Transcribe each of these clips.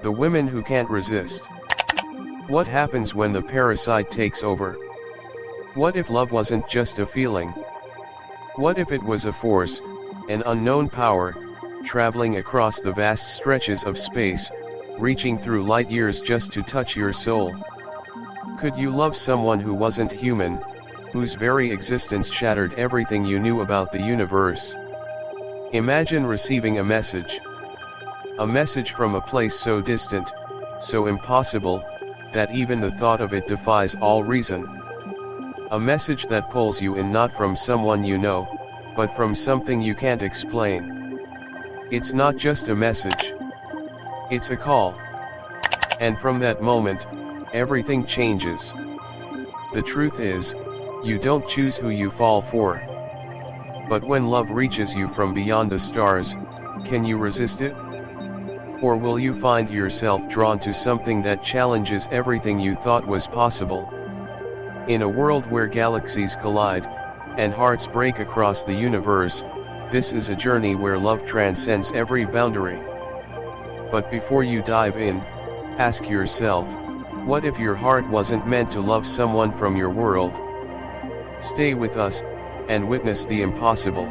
The women who can't resist. What happens when the parasite takes over? What if love wasn't just a feeling? What if it was a force, an unknown power, traveling across the vast stretches of space, reaching through light years just to touch your soul? Could you love someone who wasn't human, whose very existence shattered everything you knew about the universe? Imagine receiving a message. A message from a place so distant, so impossible, that even the thought of it defies all reason. A message that pulls you in not from someone you know, but from something you can't explain. It's not just a message. It's a call. And from that moment, everything changes. The truth is, you don't choose who you fall for. But when love reaches you from beyond the stars, can you resist it? Or will you find yourself drawn to something that challenges everything you thought was possible? In a world where galaxies collide, and hearts break across the universe, this is a journey where love transcends every boundary. But before you dive in, ask yourself, what if your heart wasn't meant to love someone from your world? Stay with us, and witness the impossible.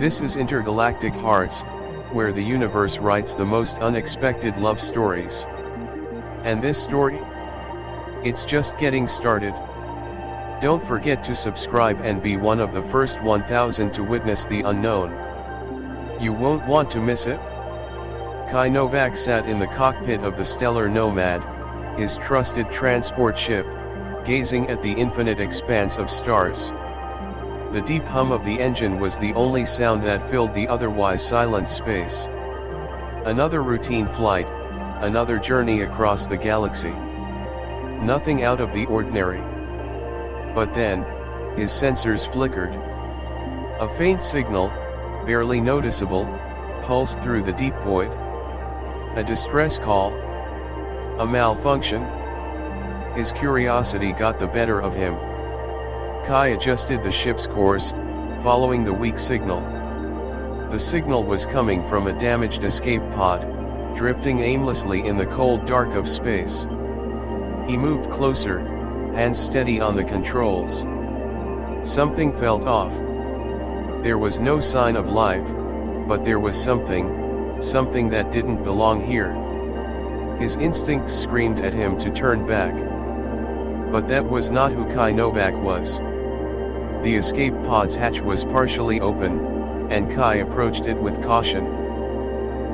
This is Intergalactic Hearts, where the universe writes the most unexpected love stories. And this story? It's just getting started. Don't forget to subscribe and be one of the first 1,000 to witness the unknown. You won't want to miss it. Kai Novak sat in the cockpit of the stellar Nomad, his trusted transport ship, gazing at the infinite expanse of stars. The deep hum of the engine was the only sound that filled the otherwise silent space. Another routine flight, another journey across the galaxy. Nothing out of the ordinary. But then, his sensors flickered. A faint signal, barely noticeable, pulsed through the deep void. A distress call? A malfunction? His curiosity got the better of him. Kai adjusted the ship's course, following the weak signal. The signal was coming from a damaged escape pod, drifting aimlessly in the cold dark of space. He moved closer, hands steady on the controls. Something felt off. There was no sign of life, but there was something that didn't belong here. His instincts screamed at him to turn back. But that was not who Kai Novak was. The escape pod's hatch was partially open, and Kai approached it with caution.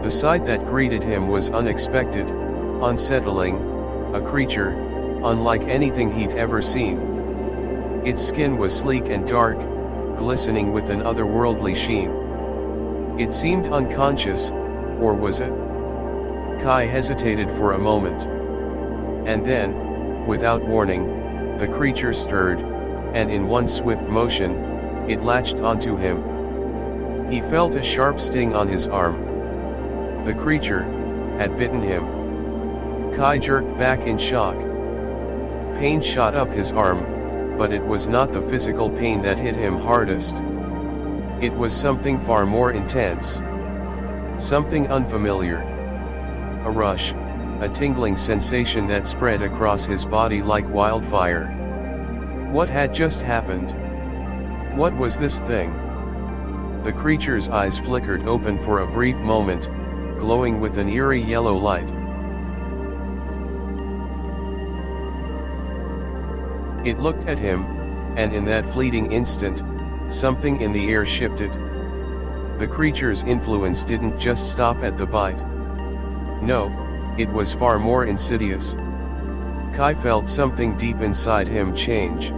The sight that greeted him was unexpected, unsettling, a creature, unlike anything he'd ever seen. Its skin was sleek and dark, glistening with an otherworldly sheen. It seemed unconscious, or was it? Kai hesitated for a moment. And then, without warning, the creature stirred, and in one swift motion, it latched onto him. He felt a sharp sting on his arm. The creature had bitten him. Kai jerked back in shock. Pain shot up his arm, but it was not the physical pain that hit him hardest. It was something far more intense. Something unfamiliar. A rush, a tingling sensation that spread across his body like wildfire. What had just happened? What was this thing? The creature's eyes flickered open for a brief moment, glowing with an eerie yellow light. It looked at him, and in that fleeting instant, something in the air shifted. The creature's influence didn't just stop at the bite. No, it was far more insidious. Kai felt something deep inside him change.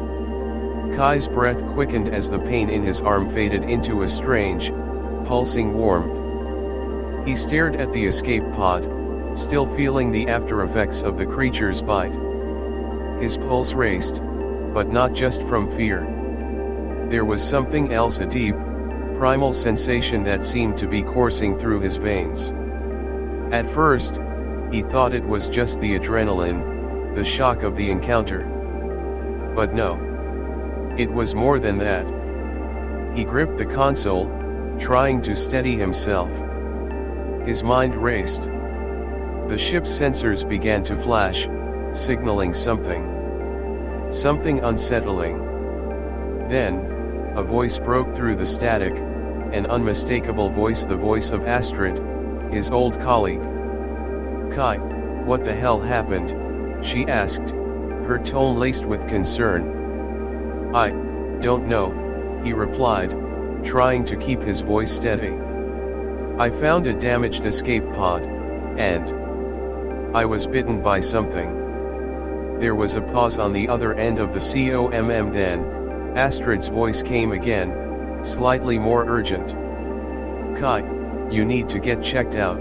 Kai's breath quickened as the pain in his arm faded into a strange, pulsing warmth. He stared at the escape pod, still feeling the after-effects of the creature's bite. His pulse raced, but not just from fear. There was something else, a deep, primal sensation that seemed to be coursing through his veins. At first, he thought it was just the adrenaline, the shock of the encounter. But no. It was more than that. He gripped the console, trying to steady himself. His mind raced. The ship's sensors began to flash, signaling something. Something unsettling. Then, a voice broke through the static, an unmistakable voice, the voice of Astrid, his old colleague. "Kai, what the hell happened?" she asked, her tone laced with concern. "I don't know," he replied, trying to keep his voice steady. "I found a damaged escape pod, and I was bitten by something." There was a pause on the other end of the COMM. Then, Astrid's voice came again, slightly more urgent. "Kai, you need to get checked out.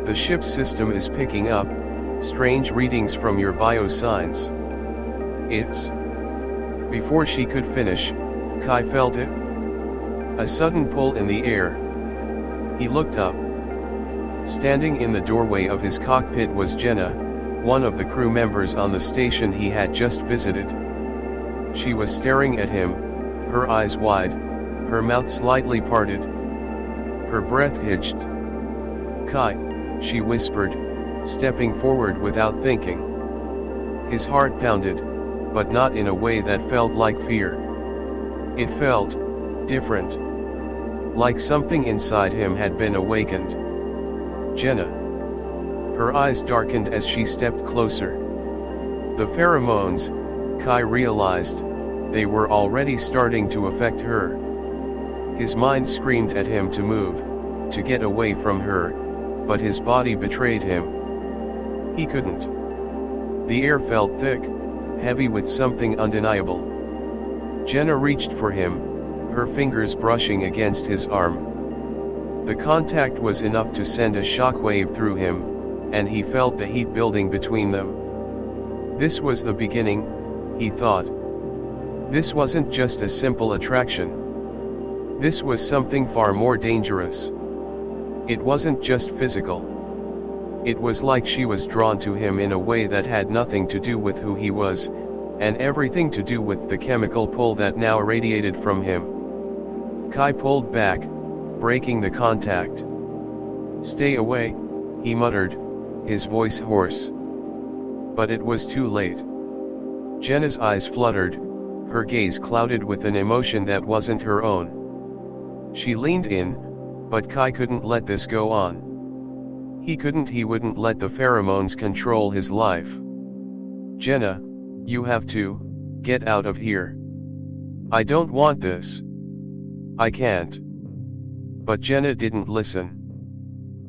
The ship's system is picking up strange readings from your biosigns. It's..." Before she could finish, Kai felt it. A sudden pull in the air. He looked up. Standing in the doorway of his cockpit was Jenna, one of the crew members on the station he had just visited. She was staring at him, her eyes wide, her mouth slightly parted. Her breath hitched. "Kai," she whispered, stepping forward without thinking. His heart pounded, but not in a way that felt like fear. It felt different. Like something inside him had been awakened. "Jenna." Her eyes darkened as she stepped closer. The pheromones, Kai realized, they were already starting to affect her. His mind screamed at him to move, to get away from her, but his body betrayed him. He couldn't. The air felt thick, heavy with something undeniable. Jenna reached for him, her fingers brushing against his arm. The contact was enough to send a shockwave through him, and he felt the heat building between them. This was the beginning, he thought. This wasn't just a simple attraction. This was something far more dangerous. It wasn't just physical. It was like she was drawn to him in a way that had nothing to do with who he was, and everything to do with the chemical pull that now radiated from him. Kai pulled back, breaking the contact. "Stay away," he muttered, his voice hoarse. But it was too late. Jenna's eyes fluttered, her gaze clouded with an emotion that wasn't her own. She leaned in, but Kai couldn't let this go on. He wouldn't let the pheromones control his life. "Jenna, you have to get out of here. I don't want this. I can't." But Jenna didn't listen.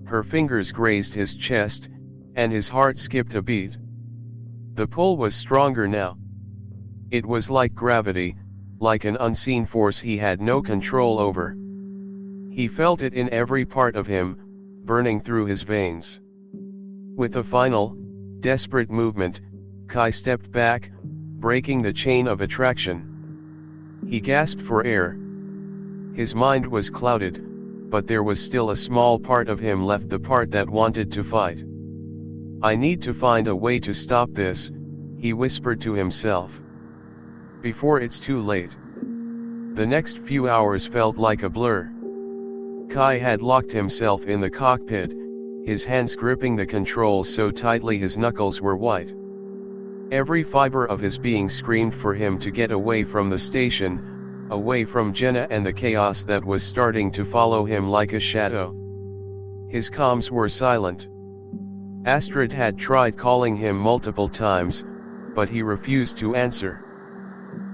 Her fingers grazed his chest, and his heart skipped a beat. The pull was stronger now. It was like gravity, like an unseen force he had no control over. He felt it in every part of him, burning through his veins. With a final, desperate movement, Kai stepped back, breaking the chain of attraction. He gasped for air. His mind was clouded, but there was still a small part of him left, the part that wanted to fight. "I need to find a way to stop this," he whispered to himself. "Before it's too late." The next few hours felt like a blur. Kai had locked himself in the cockpit, his hands gripping the controls so tightly his knuckles were white. Every fiber of his being screamed for him to get away from the station, away from Jenna and the chaos that was starting to follow him like a shadow. His comms were silent. Astrid had tried calling him multiple times, but he refused to answer.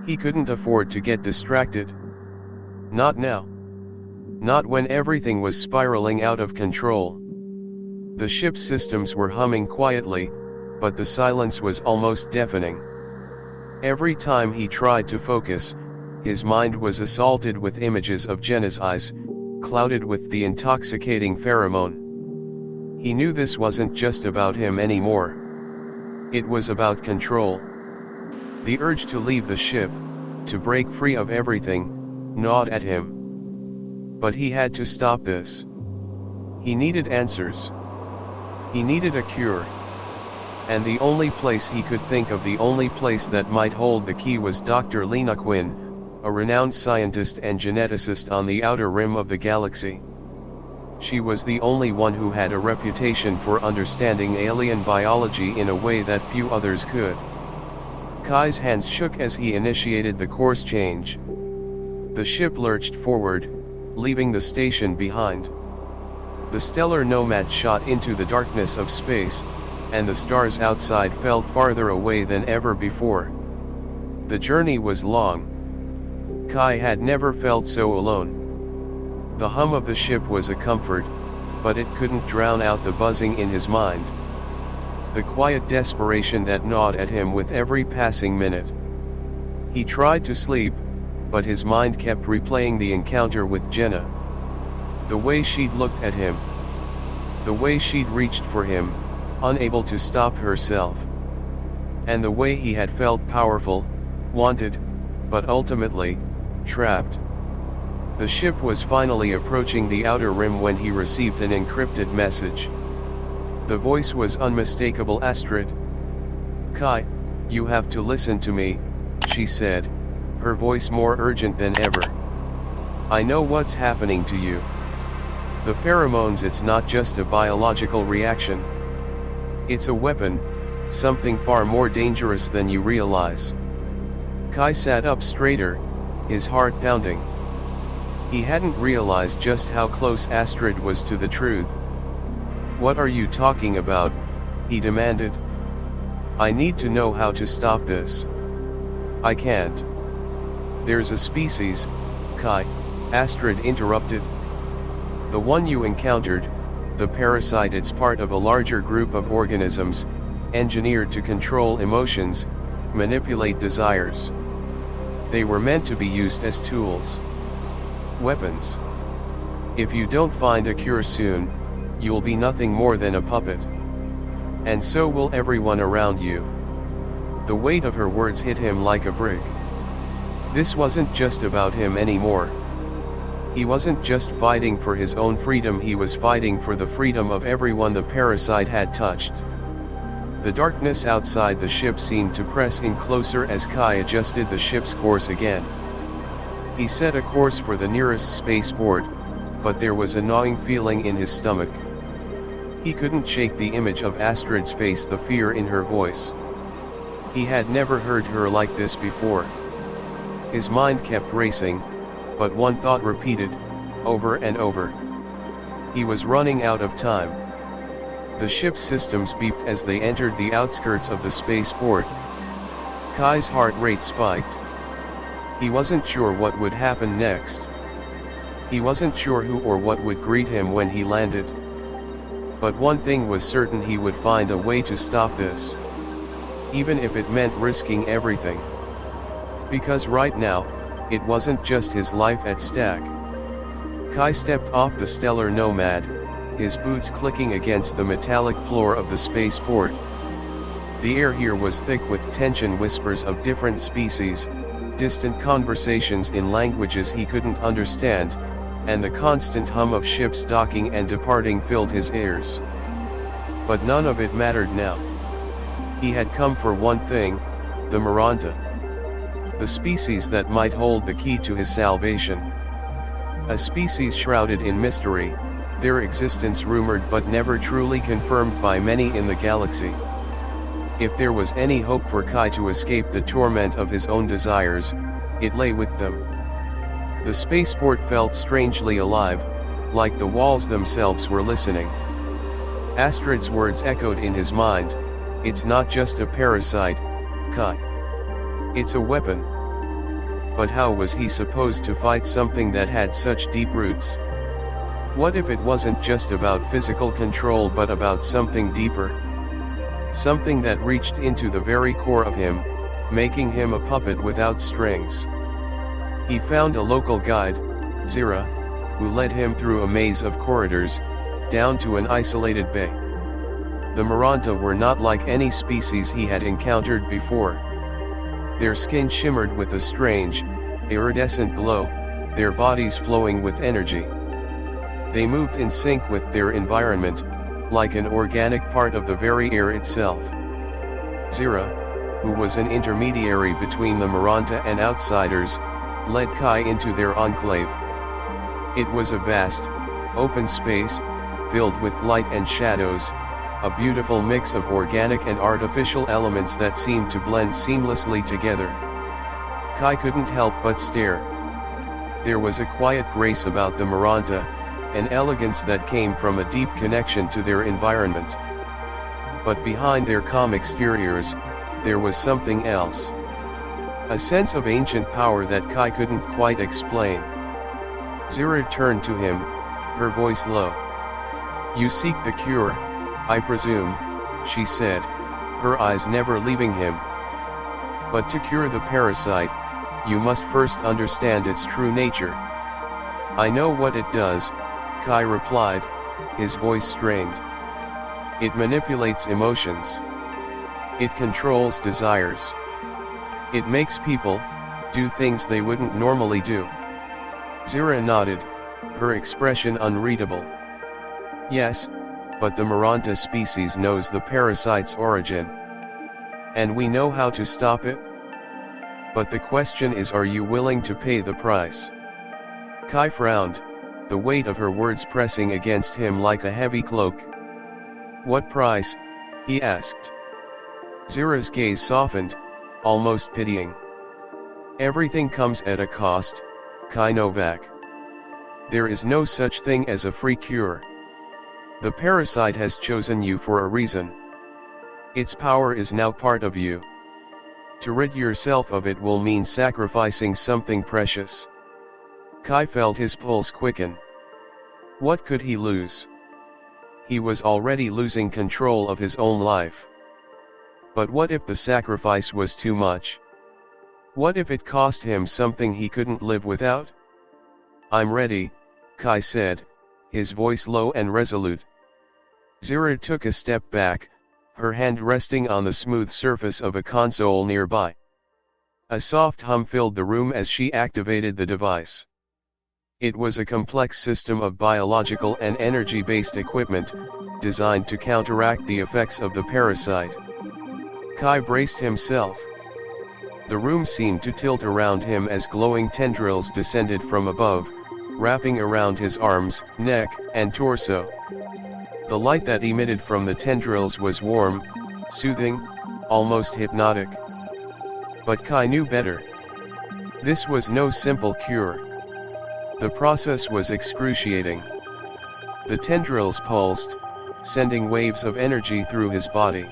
He couldn't afford to get distracted. Not now. Not when everything was spiraling out of control. The ship's systems were humming quietly, but the silence was almost deafening. Every time he tried to focus, his mind was assaulted with images of Jenna's eyes, clouded with the intoxicating pheromone. He knew this wasn't just about him anymore. It was about control. The urge to leave the ship, to break free of everything, gnawed at him. But he had to stop this. He needed answers. He needed a cure. And the only place he could think of, the only place that might hold the key, was Dr. Lena Quinn, a renowned scientist and geneticist on the outer rim of the galaxy. She was the only one who had a reputation for understanding alien biology in a way that few others could. Kai's hands shook as he initiated the course change. The ship lurched forward, leaving the station behind. The stellar nomad shot into the darkness of space, and the stars outside felt farther away than ever before. The journey was long. Kai had never felt so alone. The hum of the ship was a comfort, but it couldn't drown out the buzzing in his mind. The quiet desperation that gnawed at him with every passing minute. He tried to sleep, but his mind kept replaying the encounter with Jenna. The way she'd looked at him. The way she'd reached for him, unable to stop herself. And the way he had felt powerful, wanted, but ultimately, trapped. The ship was finally approaching the outer rim when he received an encrypted message. The voice was unmistakable. Astrid. Kai, you have to listen to me, she said, her voice more urgent than ever. I know what's happening to you. The pheromones, it's not just a biological reaction. It's a weapon, something far more dangerous than you realize. Kai sat up straighter, his heart pounding. He hadn't realized just how close Astrid was to the truth. What are you talking about? He demanded. I need to know how to stop this. I can't. There's a species, Kai, Astrid interrupted. The one you encountered, the parasite. It's part of a larger group of organisms, engineered to control emotions, manipulate desires. They were meant to be used as tools. Weapons. If you don't find a cure soon, you'll be nothing more than a puppet. And so will everyone around you. The weight of her words hit him like a brick. This wasn't just about him anymore. He wasn't just fighting for his own freedom, he was fighting for the freedom of everyone the parasite had touched. The darkness outside the ship seemed to press in closer as Kai adjusted the ship's course again. He set a course for the nearest spaceport, but there was a gnawing feeling in his stomach. He couldn't shake the image of Astrid's face, the fear in her voice. He had never heard her like this before. His mind kept racing, but one thought repeated, over and over. He was running out of time. The ship's systems beeped as they entered the outskirts of the spaceport. Kai's heart rate spiked. He wasn't sure what would happen next. He wasn't sure who or what would greet him when he landed. But one thing was certain, he would find a way to stop this. Even if it meant risking everything. Because right now, it wasn't just his life at stake. Kai stepped off the stellar nomad, his boots clicking against the metallic floor of the spaceport. The air here was thick with tension, whispers of different species, distant conversations in languages he couldn't understand, and the constant hum of ships docking and departing filled his ears. But none of it mattered now. He had come for one thing, the Miranda. The species that might hold the key to his salvation. A species shrouded in mystery, their existence rumored but never truly confirmed by many in the galaxy. If there was any hope for Kai to escape the torment of his own desires, it lay with them. The spaceport felt strangely alive, like the walls themselves were listening. Astrid's words echoed in his mind, it's not just a parasite, Kai. It's a weapon. But how was he supposed to fight something that had such deep roots? What if it wasn't just about physical control but about something deeper? Something that reached into the very core of him, making him a puppet without strings. He found a local guide, Zira, who led him through a maze of corridors, down to an isolated bay. The Miranda were not like any species he had encountered before. Their skin shimmered with a strange, iridescent glow, their bodies flowing with energy. They moved in sync with their environment, like an organic part of the very air itself. Zira, who was an intermediary between the Miranda and outsiders, led Kai into their enclave. It was a vast, Open space, filled with light and shadows, a beautiful mix of organic and artificial elements that seemed to blend seamlessly together. Kai couldn't help but stare. There was a quiet grace about the Miranda, an elegance that came from a deep connection to their environment. But behind their calm exteriors, there was something else. A sense of ancient power that Kai couldn't quite explain. Zira turned to him, her voice low. "You seek the cure, I presume," she said, her eyes never leaving him. "But to cure the parasite, you must first understand its true nature." "I know what it does," Kai replied, his voice strained. "It manipulates emotions. It controls desires. It makes people do things they wouldn't normally do." Zira nodded, her expression unreadable. "Yes, but the Miranda species knows the parasite's origin. And we know how to stop it? But the question is, are you willing to pay the price?" Kai frowned, the weight of her words pressing against him like a heavy cloak. "What price?" he asked. Zira's gaze softened, almost pitying. "Everything comes at a cost, Kai Novak. There is no such thing as a free cure. The parasite has chosen you for a reason. Its power is now part of you. To rid yourself of it will mean sacrificing something precious." Kai felt his pulse quicken. What could he lose? He was already losing control of his own life. But what if the sacrifice was too much? What if it cost him something he couldn't live without? "I'm ready," Kai said, his voice low and resolute. Zira took a step back, her hand resting on the smooth surface of a console nearby. A soft hum filled the room as she activated the device. It was a complex system of biological and energy-based equipment, designed to counteract the effects of the parasite. Kai braced himself. The room seemed to tilt around him as glowing tendrils descended from above, wrapping around his arms, neck, and torso. The light that emitted from the tendrils was warm, soothing, almost hypnotic. But Kai knew better. This was no simple cure. The process was excruciating. The tendrils pulsed, sending waves of energy through his body.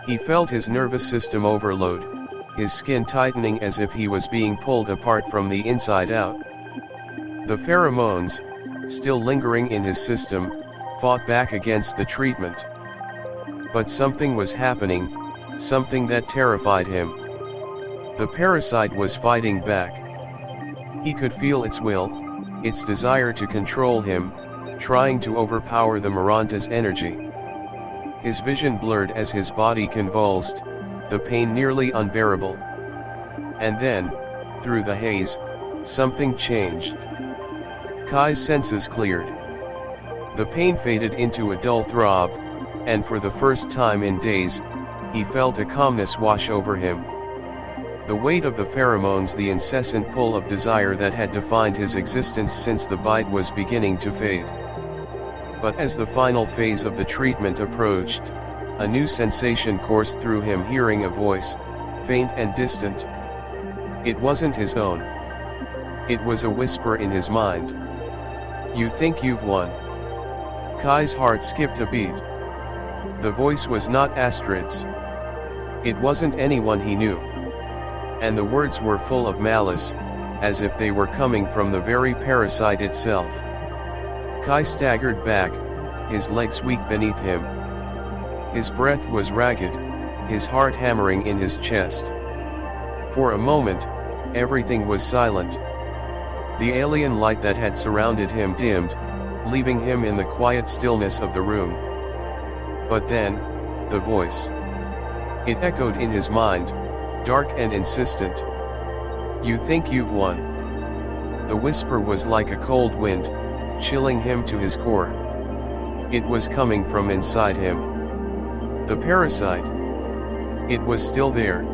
He felt his nervous system overload, his skin tightening as if he was being pulled apart from the inside out. The pheromones, still lingering in his system, fought back against the treatment. But something was happening, something that terrified him. The parasite was fighting back. He could feel its will, its desire to control him, trying to overpower the Miranda's energy. His vision blurred as his body convulsed, the pain nearly unbearable. And then, through the haze, something changed. Kai's senses cleared. The pain faded into a dull throb, and for the first time in days, he felt a calmness wash over him. The weight of the pheromones, the incessant pull of desire that had defined his existence since the bite, was beginning to fade. But as the final phase of the treatment approached, a new sensation coursed through him, hearing a voice, faint and distant. It wasn't his own. It was a whisper in his mind. "You think you've won?" Kai's heart skipped a beat. The voice was not Astrid's. It wasn't anyone he knew. And the words were full of malice, as if they were coming from the very parasite itself. Kai staggered back, his legs weak beneath him. His breath was ragged, his heart hammering in his chest. For a moment, everything was silent. The alien light that had surrounded him dimmed, leaving him in the quiet stillness of the room. But then, the voice. It echoed in his mind, dark and insistent. "You think you've won?" The whisper was like a cold wind, chilling him to his core. It was coming from inside him. The parasite. It was still there.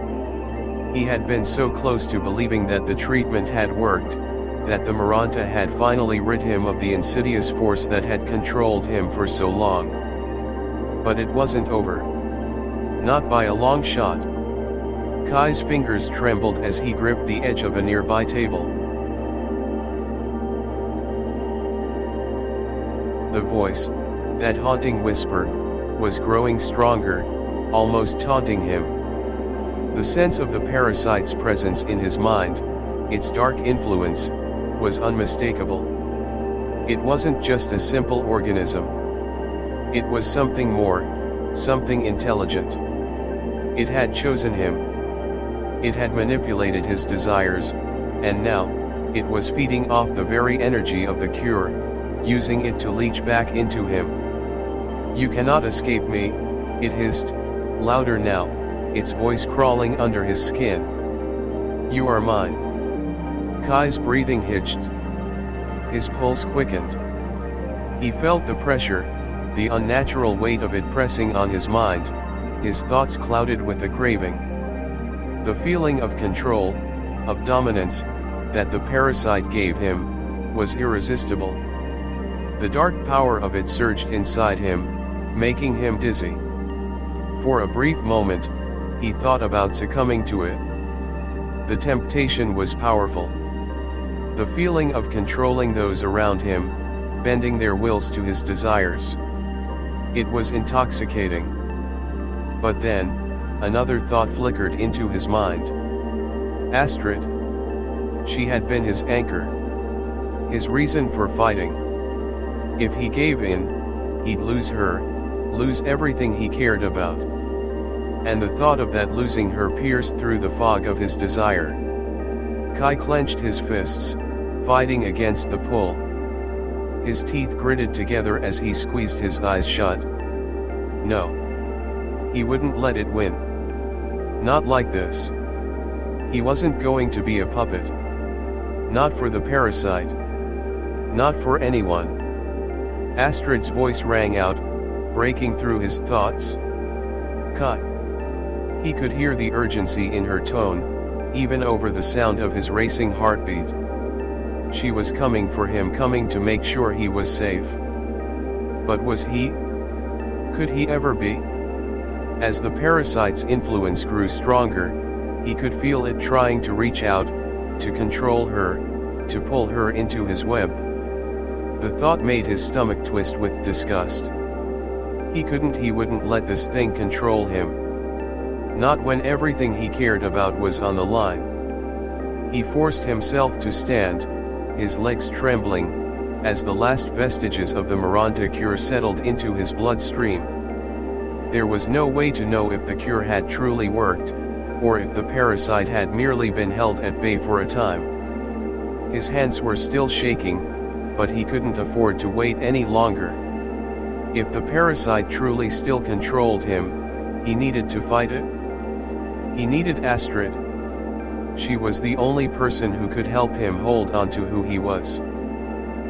He had been so close to believing that the treatment had worked, that the Maranta had finally rid him of the insidious force that had controlled him for so long. But it wasn't over. Not by a long shot. Kai's fingers trembled as he gripped the edge of a nearby table. The voice, that haunting whisper, was growing stronger, almost taunting him. The sense of the parasite's presence in his mind, its dark influence, was unmistakable. It wasn't just a simple organism. It was something more, something intelligent. It had chosen him. It had manipulated his desires, and now, it was feeding off the very energy of the cure, using it to leach back into him. "You cannot escape me," it hissed, louder now, its voice crawling under his skin. "You are mine." Kai's breathing hitched. His pulse quickened. He felt the pressure, the unnatural weight of it pressing on his mind, his thoughts clouded with a craving. The feeling of control, of dominance, that the parasite gave him, was irresistible. The dark power of it surged inside him, making him dizzy. For a brief moment, he thought about succumbing to it. The temptation was powerful. The feeling of controlling those around him, bending their wills to his desires. It was intoxicating. But then, another thought flickered into his mind. Astrid. She had been his anchor. His reason for fighting. If he gave in, he'd lose her, lose everything he cared about. And the thought of that losing her pierced through the fog of his desire. Kai clenched his fists, fighting against the pull. His teeth gritted together as he squeezed his eyes shut. No. He wouldn't let it win. Not like this. He wasn't going to be a puppet. Not for the parasite. Not for anyone. Astrid's voice rang out, breaking through his thoughts. Kai. He could hear the urgency in her tone, even over the sound of his racing heartbeat. She was coming for him, coming to make sure he was safe. But was he? Could he ever be? As the parasite's influence grew stronger, he could feel it trying to reach out, to control her, to pull her into his web. The thought made his stomach twist with disgust. He wouldn't let this thing control him. Not when everything he cared about was on the line. He forced himself to stand, his legs trembling, as the last vestiges of the Maranta cure settled into his bloodstream. There was no way to know if the cure had truly worked, or if the parasite had merely been held at bay for a time. His hands were still shaking, but he couldn't afford to wait any longer. If the parasite truly still controlled him, he needed to fight it. He needed Astrid. She was the only person who could help him hold on to who he was.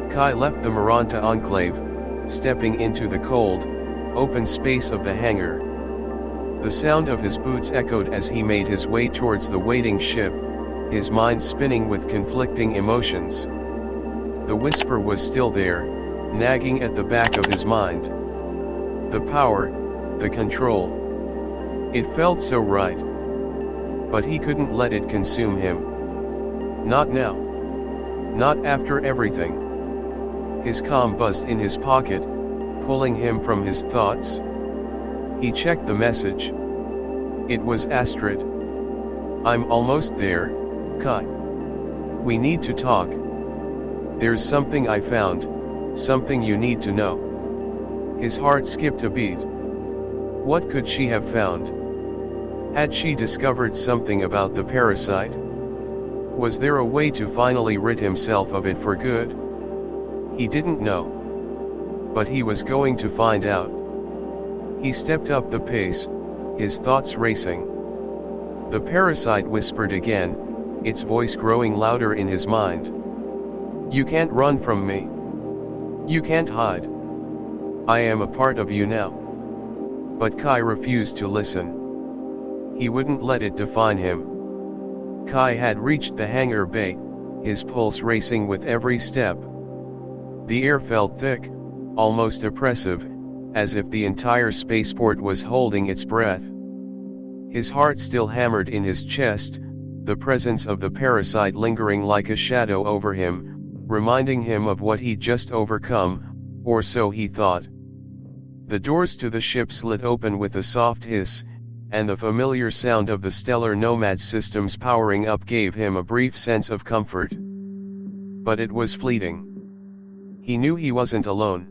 Kai left the Maranta enclave, stepping into the cold, open space of the hangar. The sound of his boots echoed as he made his way towards the waiting ship, his mind spinning with conflicting emotions. The whisper was still there, nagging at the back of his mind. The power, the control. It felt so right. But he couldn't let it consume him. Not now. Not after everything. His calm buzzed in his pocket, pulling him from his thoughts. He checked the message. It was Astrid. "I'm almost there, Kai. We need to talk. There's something I found, something you need to know." His heart skipped a beat. What could she have found? Had she discovered something about the parasite? Was there a way to finally rid himself of it for good? He didn't know. But he was going to find out. He stepped up the pace, his thoughts racing. The parasite whispered again, its voice growing louder in his mind. "You can't run from me. You can't hide. I am a part of you now." But Kai refused to listen. He wouldn't let it define him. Kai had reached the hangar bay, his pulse racing with every step. The air felt thick, almost oppressive, as if the entire spaceport was holding its breath. His heart still hammered in his chest, the presence of the parasite lingering like a shadow over him, reminding him of what he'd just overcome, or so he thought. The doors to the ship slid open with a soft hiss, and the familiar sound of the stellar nomad systems powering up gave him a brief sense of comfort. But it was fleeting. He knew he wasn't alone.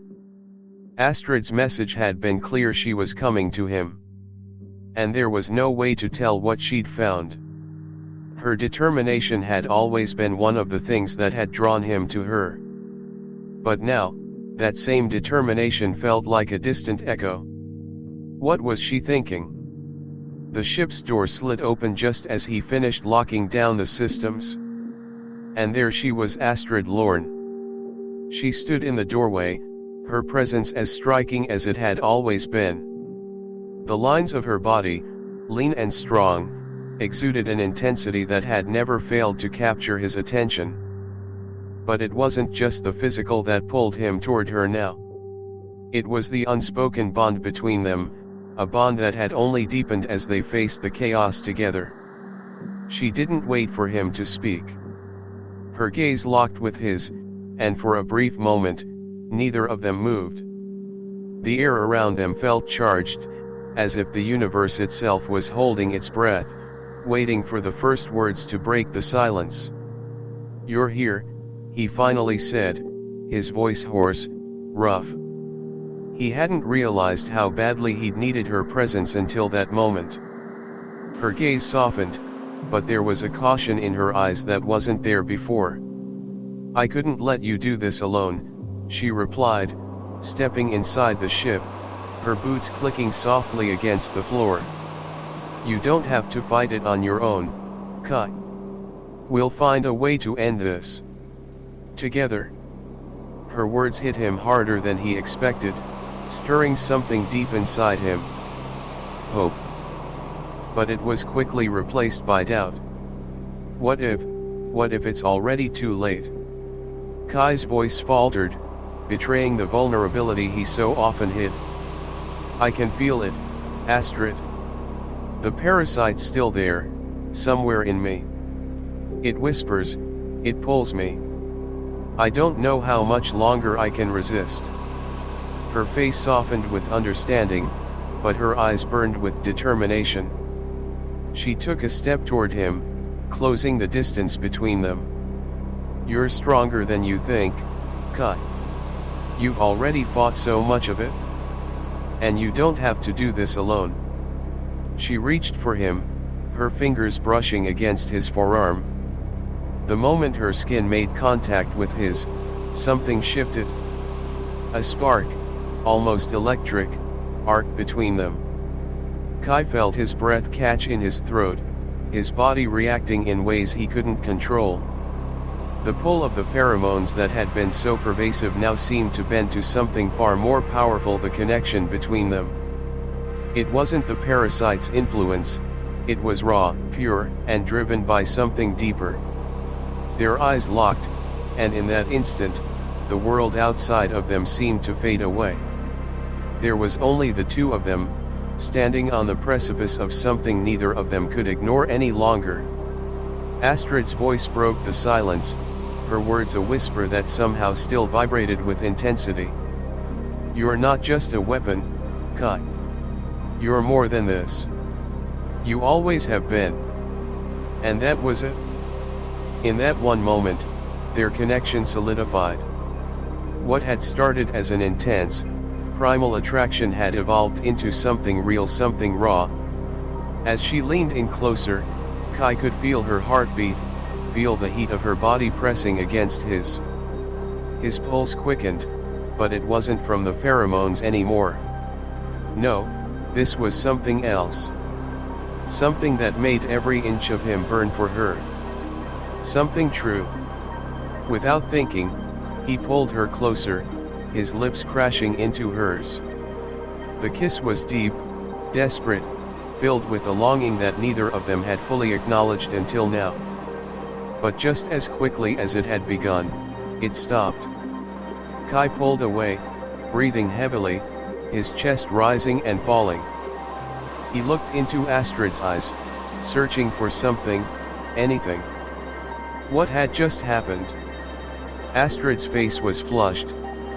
Astrid's message had been clear: she was coming to him. And there was no way to tell what she'd found. Her determination had always been one of the things that had drawn him to her. But now, that same determination felt like a distant echo. What was she thinking? The ship's door slid open just as he finished locking down the systems. And there she was, Astrid Lorne. She stood in the doorway, her presence as striking as it had always been. The lines of her body, lean and strong, exuded an intensity that had never failed to capture his attention. But it wasn't just the physical that pulled him toward her now. It was the unspoken bond between them, a bond that had only deepened as they faced the chaos together. She didn't wait for him to speak. Her gaze locked with his, and for a brief moment, neither of them moved. The air around them felt charged, as if the universe itself was holding its breath, waiting for the first words to break the silence. "You're here," he finally said, his voice hoarse, rough. He hadn't realized how badly he'd needed her presence until that moment. Her gaze softened, but there was a caution in her eyes that wasn't there before. "I couldn't let you do this alone," she replied, stepping inside the ship, her boots clicking softly against the floor. "You don't have to fight it on your own, Kai. We'll find a way to end this. Together." Her words hit him harder than he expected, stirring something deep inside him. Hope. But it was quickly replaced by doubt. What if it's already too late? Kai's voice faltered, betraying the vulnerability he so often hid. "I can feel it, Astrid. The parasite's still there, somewhere in me. It whispers, it pulls me. I don't know how much longer I can resist." Her face softened with understanding, but her eyes burned with determination. She took a step toward him, closing the distance between them. "You're stronger than you think, Kai. You've already fought so much of it. And you don't have to do this alone." She reached for him, her fingers brushing against his forearm. The moment her skin made contact with his, something shifted. A spark, almost electric, arced between them. Kai felt his breath catch in his throat, his body reacting in ways he couldn't control. The pull of the pheromones that had been so pervasive now seemed to bend to something far more powerful: the connection between them. It wasn't the parasite's influence, it was raw, pure, and driven by something deeper. Their eyes locked, and in that instant, the world outside of them seemed to fade away. There was only the two of them, standing on the precipice of something neither of them could ignore any longer. Astrid's voice broke the silence, her words a whisper that somehow still vibrated with intensity. "You're not just a weapon, Kai. You're more than this. You always have been." And that was it. In that one moment, their connection solidified. What had started as an intense, primal attraction had evolved into something real, something raw. As she leaned in closer, Kai could feel her heartbeat, feel the heat of her body pressing against his. His pulse quickened, but it wasn't from the pheromones anymore. No, this was something else. Something that made every inch of him burn for her. Something true. Without thinking, he pulled her closer, his lips crashing into hers. The kiss was deep, desperate, filled with a longing that neither of them had fully acknowledged until now. But just as quickly as it had begun, it stopped. Kai pulled away, breathing heavily, his chest rising and falling. He looked into Astrid's eyes, searching for something, anything. What had just happened? Astrid's face was flushed,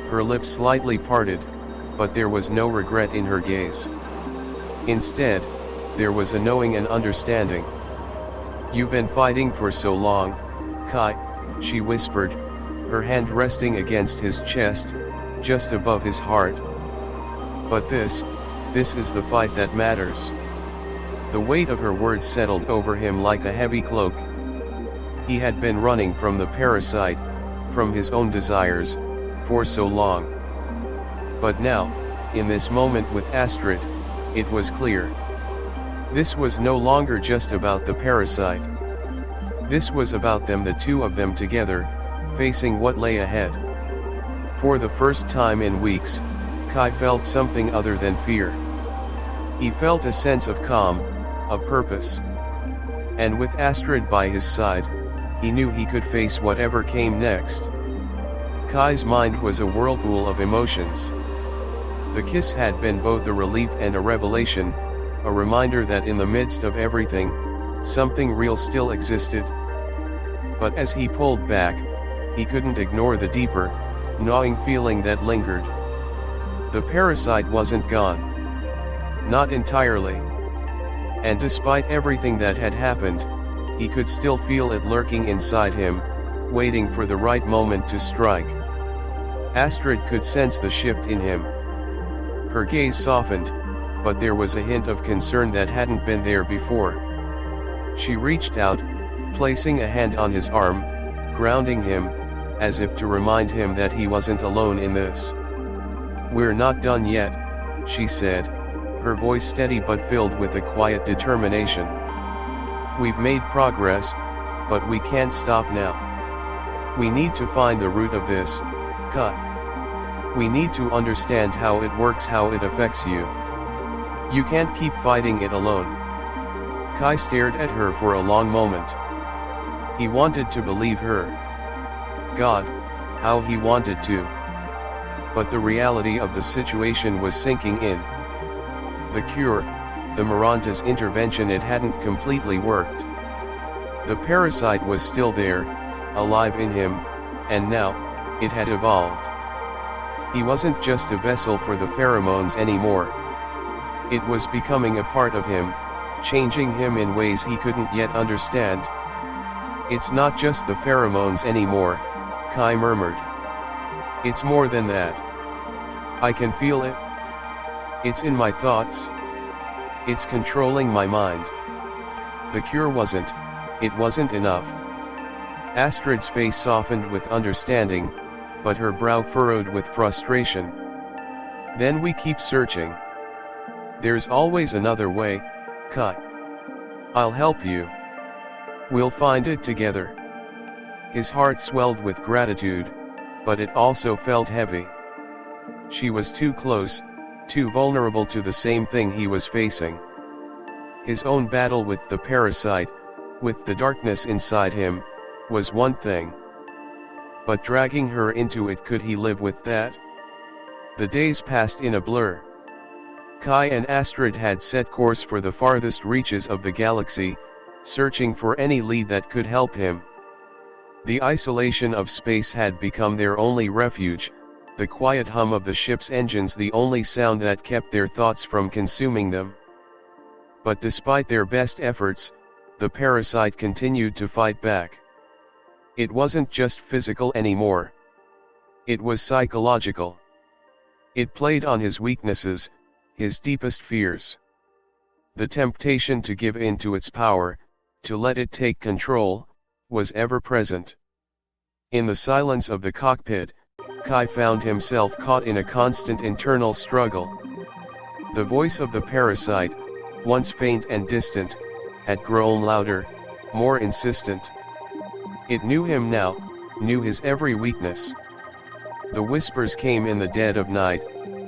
her lips slightly parted, but there was no regret in her gaze. Instead, there was a knowing and understanding. "You've been fighting for so long, Kai," she whispered, her hand resting against his chest, just above his heart. "But this is the fight that matters." The weight of her words settled over him like a heavy cloak. He had been running from the parasite, from his own desires, for so long. But now, in this moment with Astrid, it was clear. This was no longer just about the parasite. This was about them, the two of them together, facing what lay ahead. For the first time in weeks, Kai felt something other than fear. He felt a sense of calm, of purpose. And with Astrid by his side, he knew he could face whatever came next. Kai's mind was a whirlpool of emotions. The kiss had been both a relief and a revelation, a reminder that in the midst of everything, something real still existed. But as he pulled back, he couldn't ignore the deeper, gnawing feeling that lingered. The parasite wasn't gone. Not entirely. And despite everything that had happened, he could still feel it lurking inside him, waiting for the right moment to strike. Astrid could sense the shift in him. Her gaze softened, but there was a hint of concern that hadn't been there before. She reached out, placing a hand on his arm, grounding him, as if to remind him that he wasn't alone in this. "We're not done yet," she said, her voice steady but filled with a quiet determination. "We've made progress, but we can't stop now. We need to find the root of this, Kai. We need to understand how it works, how it affects you. You can't keep fighting it alone." Kai stared at her for a long moment. He wanted to believe her. God, how he wanted to. But the reality of the situation was sinking in. The cure, the Miranta's intervention, it hadn't completely worked. The parasite was still there, alive in him, and now, it had evolved. He wasn't just a vessel for the pheromones anymore. It was becoming a part of him, changing him in ways he couldn't yet understand. "It's not just the pheromones anymore," Kai murmured. "It's more than that. I can feel it. It's in my thoughts. It's controlling my mind." The cure wasn't enough. Astrid's face softened with understanding, but her brow furrowed with frustration. "Then we keep searching. There's always another way, Kai. I'll help you. We'll find it together." His heart swelled with gratitude, but it also felt heavy. She was too close, too vulnerable to the same thing he was facing. His own battle with the parasite, with the darkness inside him, was one thing. But dragging her into it, could he live with that? The days passed in a blur. Kai and Astrid had set course for the farthest reaches of the galaxy, searching for any lead that could help him. The isolation of space had become their only refuge, the quiet hum of the ship's engines the only sound that kept their thoughts from consuming them. But despite their best efforts, the parasite continued to fight back. It wasn't just physical anymore. It was psychological. It played on his weaknesses, his deepest fears. The temptation to give in to its power, to let it take control, was ever present. In the silence of the cockpit, Kai found himself caught in a constant internal struggle. The voice of the parasite, once faint and distant, had grown louder, more insistent. It knew him now, knew his every weakness. The whispers came in the dead of night,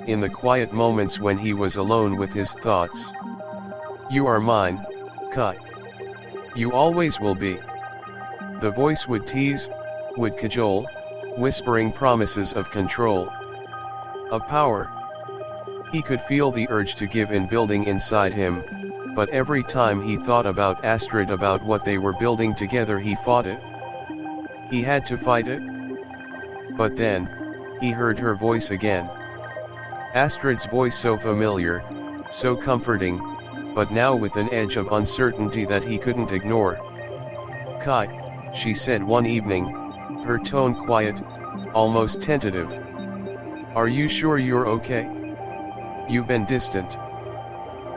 in the quiet moments when he was alone with his thoughts. "You are mine, Kai. You always will be. The voice would tease, would cajole, whispering promises of control, of power. He could feel the urge to give in building inside him, but every time he thought about Astrid, about what they were building together, he fought it. He had to fight it. But then, he heard her voice again. Astrid's voice, so familiar, so comforting, but now with an edge of uncertainty that he couldn't ignore. "Kai," she said one evening, her tone quiet, almost tentative. "Are you sure you're okay? You've been distant.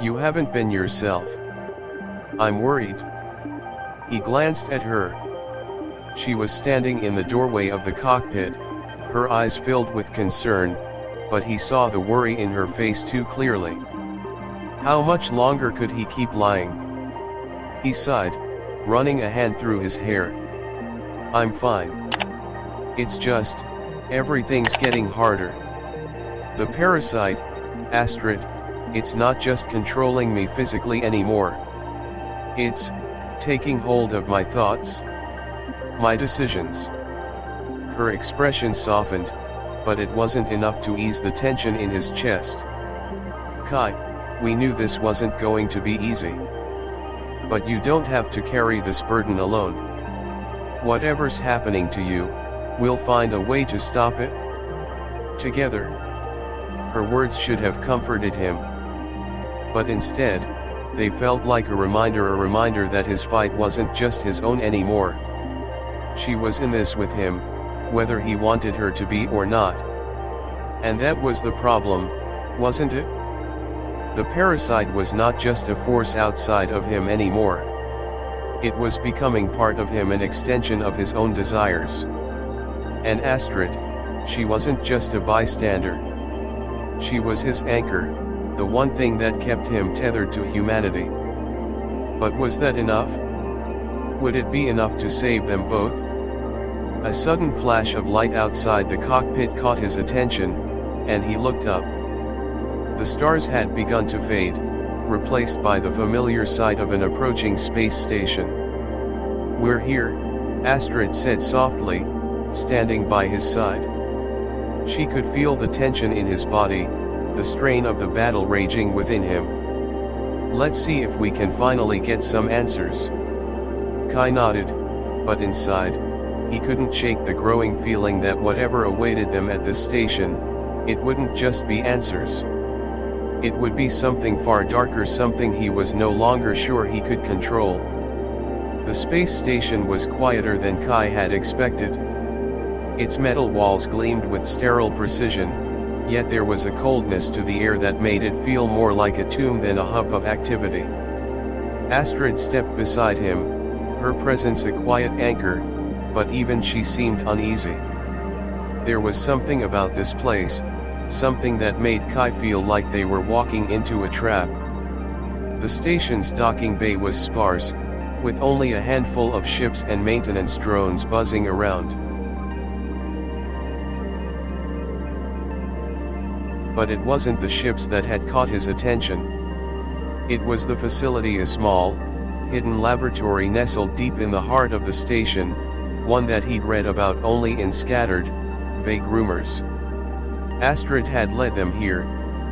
You haven't been yourself. I'm worried." He glanced at her. She was standing in the doorway of the cockpit, her eyes filled with concern, but he saw the worry in her face too clearly. How much longer could he keep lying? He sighed, running a hand through his hair. "I'm fine. It's just, everything's getting harder. The parasite, Astrid, it's not just controlling me physically anymore. It's taking hold of my thoughts, my decisions." Her expression softened, but it wasn't enough to ease the tension in his chest. "Kai, we knew this wasn't going to be easy. But you don't have to carry this burden alone. Whatever's happening to you, we'll find a way to stop it. Together." Her words should have comforted him. But instead, they felt like a reminder that his fight wasn't just his own anymore. She was in this with him, whether he wanted her to be or not. And that was the problem, wasn't it? The parasite was not just a force outside of him anymore. It was becoming part of him, an extension of his own desires. And Astrid, she wasn't just a bystander. She was his anchor, the one thing that kept him tethered to humanity. But was that enough? Would it be enough to save them both? A sudden flash of light outside the cockpit caught his attention, and he looked up. The stars had begun to fade, replaced by the familiar sight of an approaching space station. "We're here," Astrid said softly, standing by his side. She could feel the tension in his body, the strain of the battle raging within him. "Let's see if we can finally get some answers." Kai nodded, but inside, he couldn't shake the growing feeling that whatever awaited them at the station, it wouldn't just be answers. It would be something far darker, something he was no longer sure he could control. The space station was quieter than Kai had expected. Its metal walls gleamed with sterile precision, yet there was a coldness to the air that made it feel more like a tomb than a hub of activity. Astrid stepped beside him, her presence a quiet anchor, but even she seemed uneasy. There was something about this place, something that made Kai feel like they were walking into a trap. The station's docking bay was sparse, with only a handful of ships and maintenance drones buzzing around. But it wasn't the ships that had caught his attention. It was the facility, a small, hidden laboratory nestled deep in the heart of the station, one that he'd read about only in scattered, vague rumors. Astrid had led them here,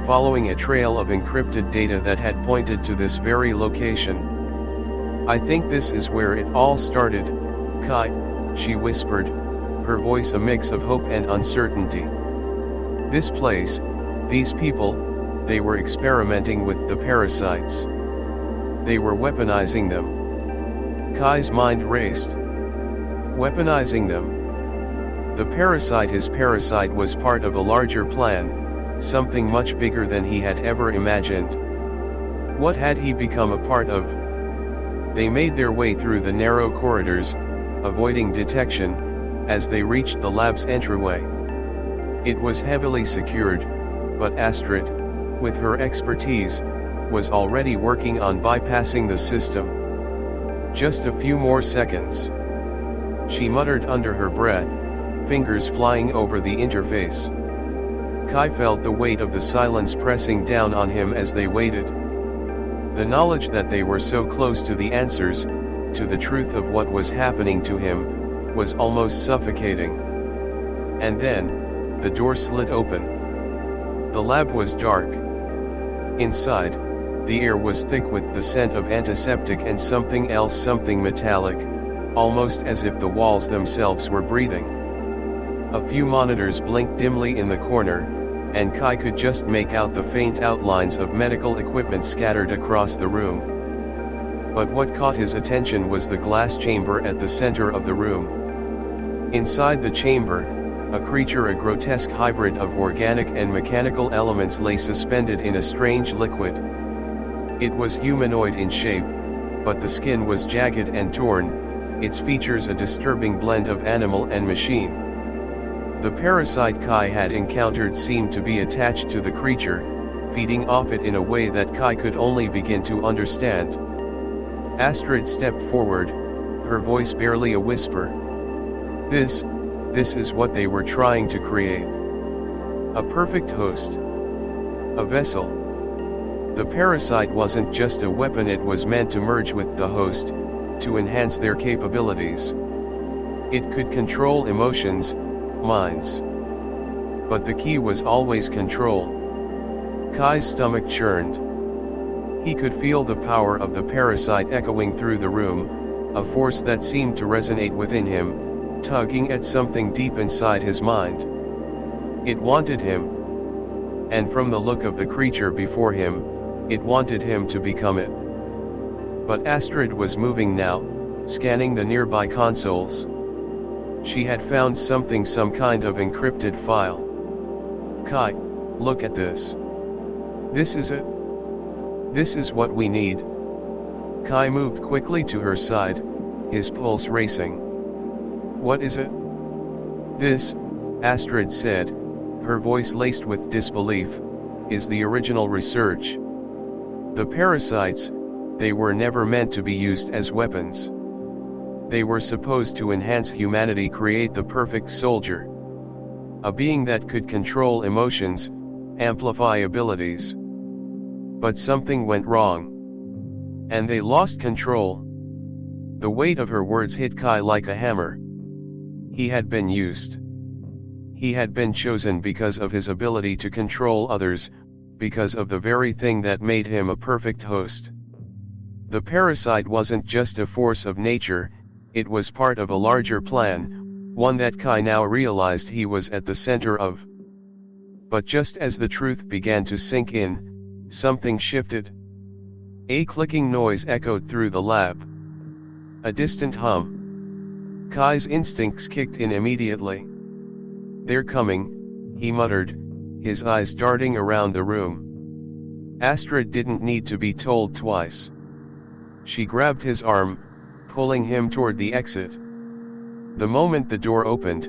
following a trail of encrypted data that had pointed to this very location. "I think this is where it all started, Kai," she whispered, her voice a mix of hope and uncertainty. "This place, these people, they were experimenting with the parasites. They were weaponizing them." Kai's mind raced. Weaponizing them? The parasite, his parasite, was part of a larger plan, something much bigger than he had ever imagined. What had he become a part of? They made their way through the narrow corridors, avoiding detection, as they reached the lab's entryway. It was heavily secured, but Astrid, with her expertise, was already working on bypassing the system. Just a few more seconds. She muttered under her breath, fingers flying over the interface. Kai felt the weight of the silence pressing down on him as they waited. The knowledge that they were so close to the answers, to the truth of what was happening to him, was almost suffocating. And then, the door slid open. The lab was dark. Inside, the air was thick with the scent of antiseptic and something else, something metallic, almost as if the walls themselves were breathing. A few monitors blinked dimly in the corner, and Kai could just make out the faint outlines of medical equipment scattered across the room. But what caught his attention was the glass chamber at the center of the room. Inside the chamber, a creature, a grotesque hybrid of organic and mechanical elements, lay suspended in a strange liquid. It was humanoid in shape, but the skin was jagged and torn, its features a disturbing blend of animal and machine. The parasite Kai had encountered seemed to be attached to the creature, feeding off it in a way that Kai could only begin to understand. Astrid stepped forward, her voice barely a whisper. This is what they were trying to create. A perfect host. A vessel. The parasite wasn't just a weapon, it was meant to merge with the host, to enhance their capabilities. It could control emotions, minds. But the key was always control. Kai's stomach churned. He could feel the power of the parasite echoing through the room, a force that seemed to resonate within him, tugging at something deep inside his mind. It wanted him. And from the look of the creature before him, it wanted him to become it. But Astrid was moving now, scanning the nearby consoles. She had found something, some kind of encrypted file. Kai, look at this. This is it. This is what we need. Kai moved quickly to her side, his pulse racing. What is it? This, Astrid said, her voice laced with disbelief, is the original research. The parasites, they were never meant to be used as weapons. They were supposed to enhance humanity, create the perfect soldier. A being that could control emotions, amplify abilities. But something went wrong. And they lost control. The weight of her words hit Kai like a hammer. He had been used. He had been chosen because of his ability to control others, because of the very thing that made him a perfect host. The parasite wasn't just a force of nature, it was part of a larger plan, one that Kai now realized he was at the center of. But just as the truth began to sink in, something shifted. A clicking noise echoed through the lab. A distant hum. Kai's instincts kicked in immediately. They're coming, he muttered, his eyes darting around the room. Astrid didn't need to be told twice. She grabbed his arm, pulling him toward the exit. The moment the door opened,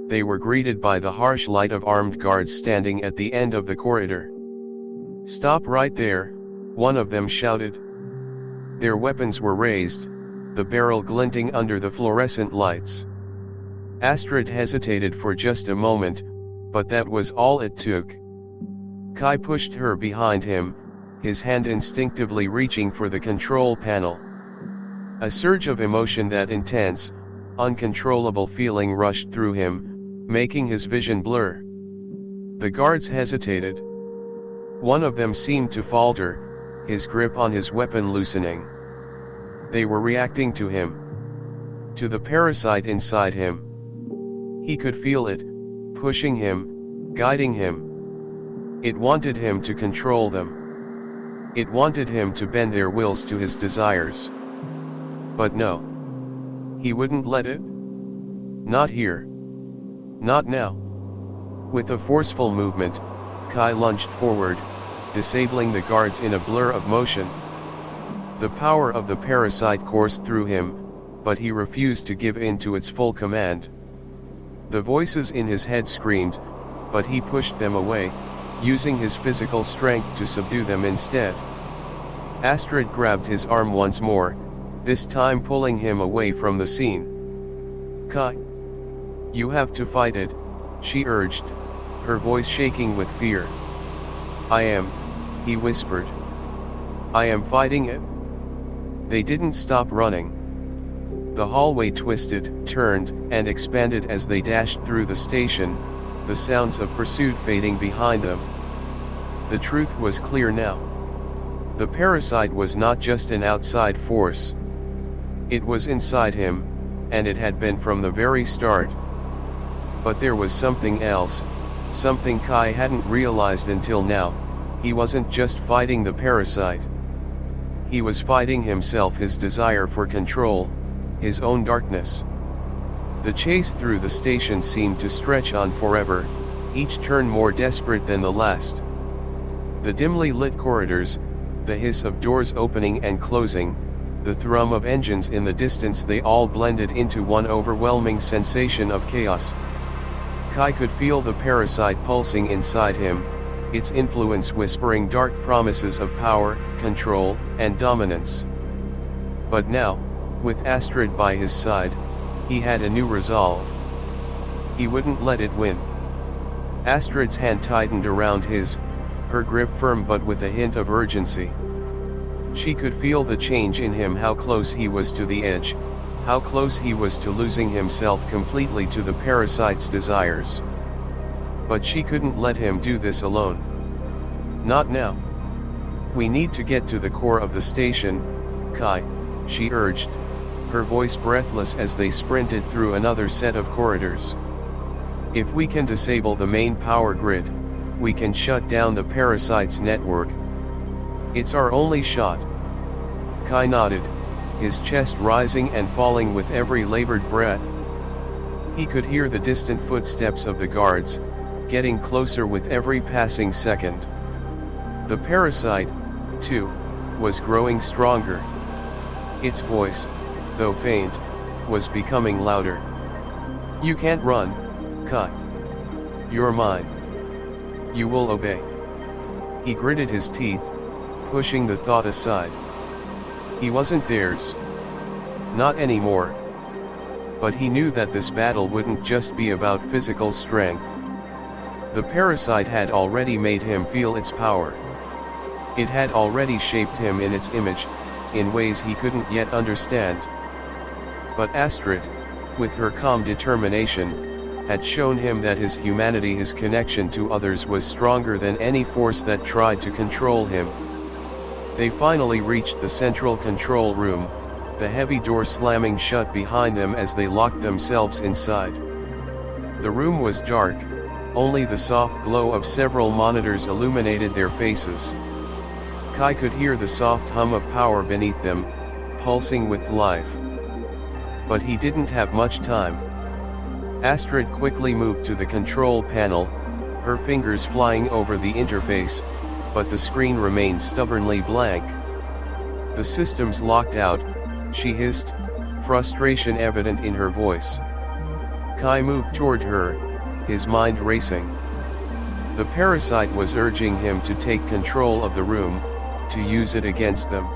they were greeted by the harsh light of armed guards standing at the end of the corridor. Stop right there, one of them shouted. Their weapons were raised, the barrel glinting under the fluorescent lights. Astrid hesitated for just a moment, but that was all it took. Kai pushed her behind him, his hand instinctively reaching for the control panel. A surge of emotion, that intense, uncontrollable feeling rushed through him, making his vision blur. The guards hesitated. One of them seemed to falter, his grip on his weapon loosening. They were reacting to him. To the parasite inside him. He could feel it, pushing him, guiding him. It wanted him to control them. It wanted him to bend their wills to his desires. But no. He wouldn't let it. Not here. Not now. With a forceful movement, Kai lunged forward, disabling the guards in a blur of motion. The power of the parasite coursed through him, but he refused to give in to its full command. The voices in his head screamed, but he pushed them away, using his physical strength to subdue them instead. Astrid grabbed his arm once more, this time pulling him away from the scene. Kai, you have to fight it, she urged, her voice shaking with fear. I am, he whispered. I am fighting it. They didn't stop running. The hallway twisted, turned, and expanded as they dashed through the station, the sounds of pursuit fading behind them. The truth was clear now. The parasite was not just an outside force. It was inside him, and it had been from the very start. But there was something else, something Kai hadn't realized until now. He wasn't just fighting the parasite. He was fighting himself, his desire for control, his own darkness. The chase through the station seemed to stretch on forever, each turn more desperate than the last. The dimly lit corridors, the hiss of doors opening and closing, the thrum of engines in the distance, they all blended into one overwhelming sensation of chaos. Kai could feel the parasite pulsing inside him, its influence whispering dark promises of power, control, and dominance. But now, with Astrid by his side, he had a new resolve. He wouldn't let it win. Astrid's hand tightened around his, her grip firm but with a hint of urgency. She could feel the change in him, how close he was to the edge, how close he was to losing himself completely to the parasite's desires. But she couldn't let him do this alone. Not now. We need to get to the core of the station, Kai, she urged, her voice breathless as they sprinted through another set of corridors. If we can disable the main power grid, we can shut down the parasite's network. It's our only shot. Kai nodded, his chest rising and falling with every labored breath. He could hear the distant footsteps of the guards, getting closer with every passing second. The parasite, too, was growing stronger. Its voice, though faint, was becoming louder. You can't run, Kai. You're mine. You will obey. He gritted his teeth, pushing the thought aside. He wasn't theirs. Not anymore. But he knew that this battle wouldn't just be about physical strength. The parasite had already made him feel its power. It had already shaped him in its image, in ways he couldn't yet understand. But Astrid, with her calm determination, had shown him that his humanity, his connection to others, was stronger than any force that tried to control him. They finally reached the central control room, the heavy door slamming shut behind them as they locked themselves inside. The room was dark, only the soft glow of several monitors illuminated their faces. Kai could hear the soft hum of power beneath them, pulsing with life. But he didn't have much time. Astrid quickly moved to the control panel, her fingers flying over the interface, but the screen remained stubbornly blank. The system's locked out, she hissed, frustration evident in her voice. Kai moved toward her, his mind racing. The parasite was urging him to take control of the room, to use it against them.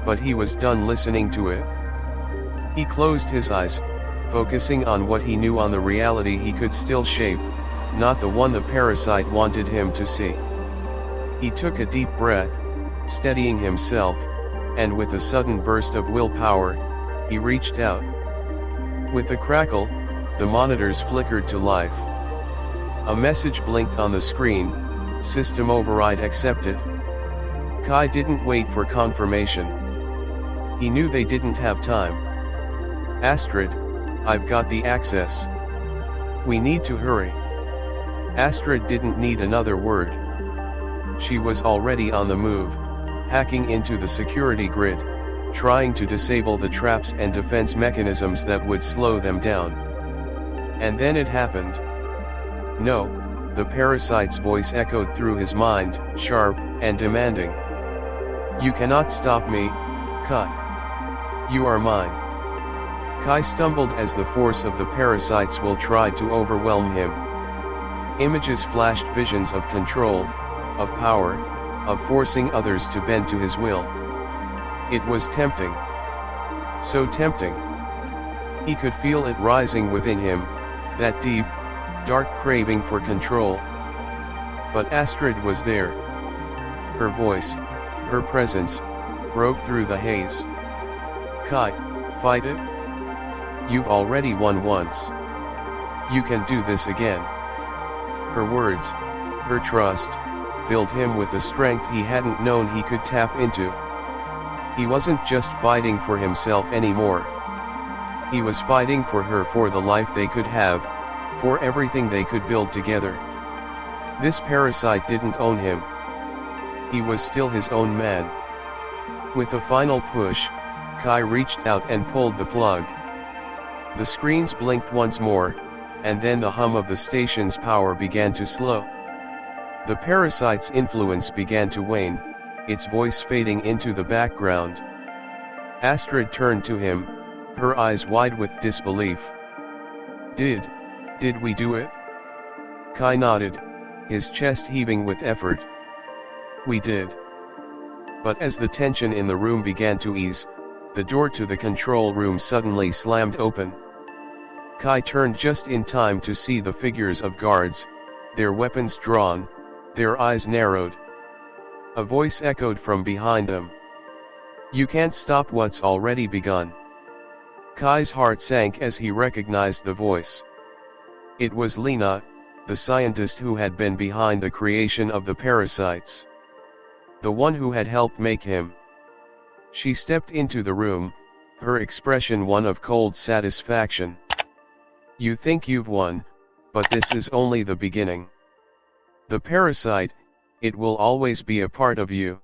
But he was done listening to it. He closed his eyes, focusing on what he knew, on the reality he could still shape, not the one the parasite wanted him to see. He took a deep breath, steadying himself, and with a sudden burst of willpower, he reached out. With a crackle, the monitors flickered to life. A message blinked on the screen, "System override accepted." Kai didn't wait for confirmation. He knew they didn't have time. "Astrid, I've got the access. We need to hurry." Astrid didn't need another word. She was already on the move, hacking into the security grid, trying to disable the traps and defense mechanisms that would slow them down. And then it happened. "No," the parasite's voice echoed through his mind, sharp and demanding. "You cannot stop me, Kai. You are mine." Kai stumbled as the force of the parasite's will tried to overwhelm him. Images flashed, visions of control, of power, of forcing others to bend to his will. It was tempting. So tempting. He could feel it rising within him, that deep, dark craving for control. But Astrid was there. Her voice, her presence, broke through the haze. "Kai, Fight it? You've already won once. You can do this again. Her words, her trust, filled him with a strength he hadn't known he could tap into. He wasn't just fighting for himself anymore. He was fighting for her, for the life they could have, for everything they could build together. This parasite didn't own him. He was still his own man. With a final push, Kai reached out and pulled the plug. The screens blinked once more, and then the hum of the station's power began to slow. The parasite's influence began to wane, its voice fading into the background. Astrid turned to him, her eyes wide with disbelief. Did we do it? Kai nodded, his chest heaving with effort. We did. But as the tension in the room began to ease, the door to the control room suddenly slammed open. Kai turned just in time to see the figures of guards, their weapons drawn, their eyes narrowed. A voice echoed from behind them. You can't stop what's already begun. Kai's heart sank as he recognized the voice. It was Lena, the scientist who had been behind the creation of the parasites. The one who had helped make him. She stepped into the room, her expression one of cold satisfaction. You think you've won, but this is only the beginning. The parasite, it will always be a part of you.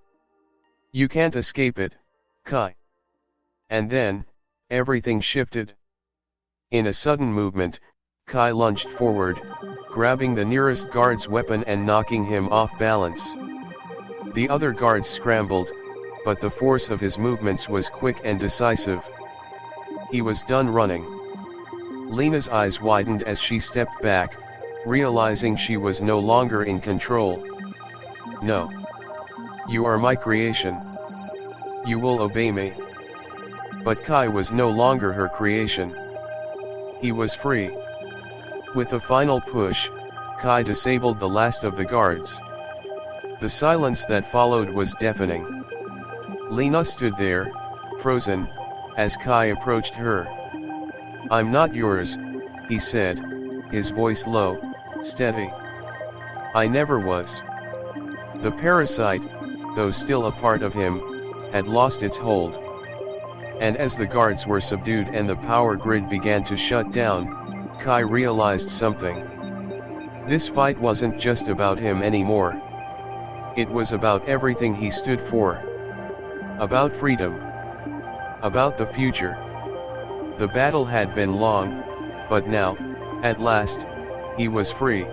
You can't escape it, Kai. And then, everything shifted. In a sudden movement, Kai lunged forward, grabbing the nearest guard's weapon and knocking him off balance. The other guards scrambled, but the force of his movements was quick and decisive. He was done running. Lena's eyes widened as she stepped back, realizing she was no longer in control. No. You are my creation. You will obey me. But Kai was no longer her creation. He was free. With a final push, Kai disabled the last of the guards. The silence that followed was deafening. Lena stood there, frozen, as Kai approached her. I'm not yours, he said, his voice low, steady. I never was. The parasite, though still a part of him, had lost its hold. And as the guards were subdued and the power grid began to shut down, Kai realized something. This fight wasn't just about him anymore. It was about everything he stood for. About freedom. About the future. The battle had been long, but now, at last, he was free.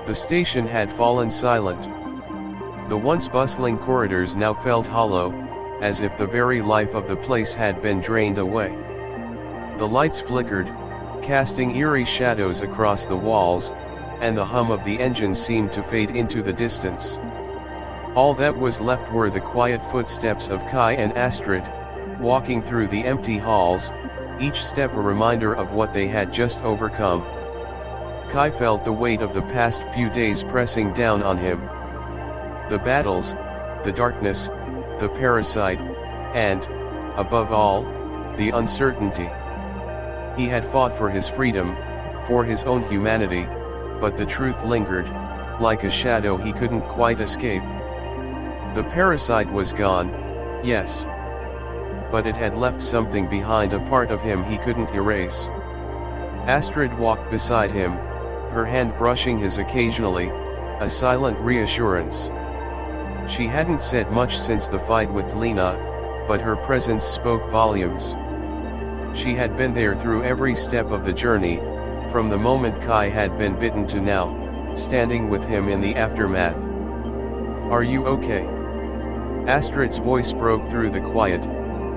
The station had fallen silent. The once bustling corridors now felt hollow, as if the very life of the place had been drained away. The lights flickered, casting eerie shadows across the walls, and the hum of the engine seemed to fade into the distance. All that was left were the quiet footsteps of Kai and Astrid, walking through the empty halls, each step a reminder of what they had just overcome. Kai felt the weight of the past few days pressing down on him. The battles, the darkness, the parasite, and, above all, the uncertainty. He had fought for his freedom, for his own humanity, but the truth lingered, like a shadow he couldn't quite escape. The parasite was gone, yes. But it had left something behind, a part of him he couldn't erase. Astrid walked beside him, her hand brushing his occasionally, a silent reassurance. She hadn't said much since the fight with Lena, but her presence spoke volumes. She had been there through every step of the journey, from the moment Kai had been bitten to now, standing with him in the aftermath. Are you okay? Astrid's voice broke through the quiet,